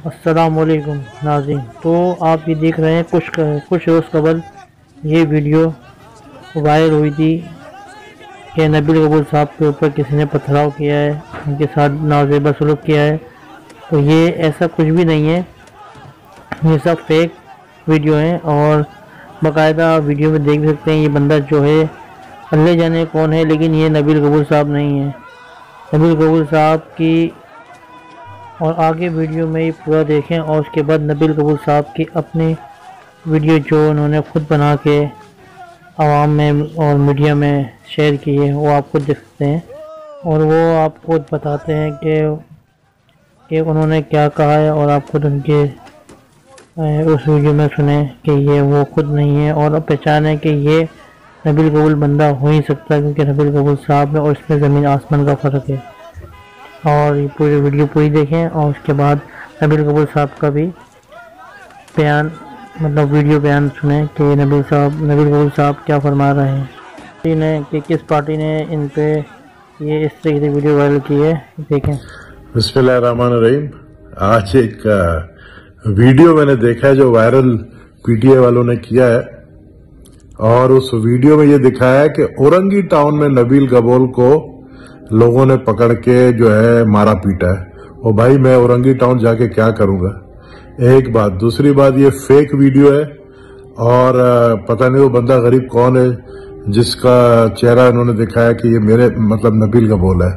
السلام علیکم ناظرین، تو آپ یہ دیکھ رہے ہیں کچھ روز قبل یہ ویڈیو وائرل ہوئی تھی کہ نبیل قبول صاحب کے اوپر کسی نے پتھراؤ کیا ہے، ان کے ساتھ نازیبہ سلوک کیا ہے۔ تو یہ ایسا کچھ بھی نہیں ہے، یہ سب فیک ویڈیو ہیں، اور باقاعدہ ویڈیو میں دیکھ سکتے ہیں یہ بندہ جو ہے اللہ جانے کون ہے، لیکن یہ نبیل قبول صاحب نہیں ہے۔ نبیل قبول صاحب کی، اور آگے ویڈیو میں یہ پورا دیکھیں، اور اس کے بعد نبیل قبول صاحب کی اپنی ویڈیو جو انہوں نے خود بنا کے عوام میں اور میڈیا میں شیئر کی ہے وہ آپ خود دیکھ سکتے ہیں، اور وہ آپ خود بتاتے ہیں کہ انہوں نے کیا کہا ہے، اور آپ خود ان کے اس ویڈیو میں سنیں کہ یہ وہ خود نہیں ہے، اور پہچانیں کہ یہ نبیل قبول بندہ ہو ہی سکتا ہے، کیونکہ نبیل قبول صاحب میں اور اس میں زمین آسمان کا فرق ہے۔ اور یہ پوری ویڈیو پوری دیکھیں، اور اس کے بعد نبیل قبول صاحب کا بھی بیان، مطلب ویڈیو بیان سنیں کہ نبیل قبول صاحب کیا فرما رہے ہیں کہ کس پارٹی نے ان پہ یہ اس طرح کی ویڈیو وائرل کی ہے، دیکھیں۔ بسم اللہ الرحمن الرحیم۔ آج ایک ویڈیو میں نے دیکھا ہے جو وائرل پی ٹی آئی والوں نے کیا ہے، اور اس ویڈیو میں یہ دکھایا ہے کہ اورنگی ٹاؤن میں نبیل قبول کو لوگوں نے پکڑ کے جو ہے مارا پیٹا ہے۔ اور بھائی میں اورنگی ٹاؤن جا کے کیا کروں گا، ایک بات۔ دوسری بات یہ فیک ویڈیو ہے، اور پتہ نہیں وہ بندہ غریب کون ہے جس کا چہرہ انہوں نے دکھایا کہ یہ میرے مطلب نبیل قبول ہے۔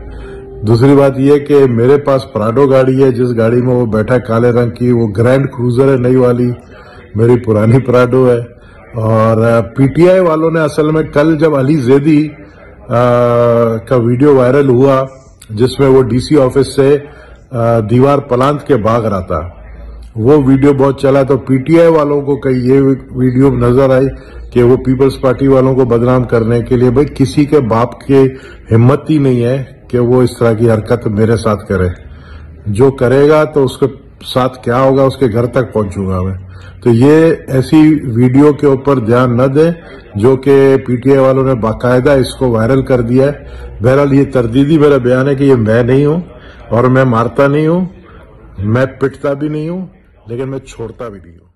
دوسری بات یہ کہ میرے پاس پراڈو گاڑی ہے، جس گاڑی میں وہ بیٹھا ہے کالے رنگ کی، وہ گرینڈ کروزر ہے نئی والی، میری پرانی پراڈو ہے۔ اور پی ٹی آئی والوں نے اصل میں کل جب علی زیدی کا ویڈیو وائرل ہوا جس میں وہ ڈی سی آفس سے دیوار پلانت کے بھاگ رہا تھا، وہ ویڈیو بہت چلا، تو پی ٹی آئی والوں کو کئی یہ ویڈیو نظر آئی کہ وہ پیپلز پارٹی والوں کو بدنام کرنے کے لیے، بھائی کسی کے باپ کی ہمت ہی نہیں ہے کہ وہ اس طرح کی حرکت میرے ساتھ کرے۔ جو کرے گا تو اس کے ساتھ کیا ہوگا اس کے گھر تک پہنچوں گا میں۔ تو یہ ایسی ویڈیو کے اوپر دھیان نہ دیں جو کہ پی ٹی آئی والوں نے باقاعدہ اس کو وائرل کر دیا ہے۔ بہرحال یہ تردیدی میرا بیان ہے کہ یہ میں نہیں ہوں، اور میں مارتا نہیں ہوں، میں پٹتا بھی نہیں ہوں، لیکن میں چھوڑتا بھی نہیں ہوں۔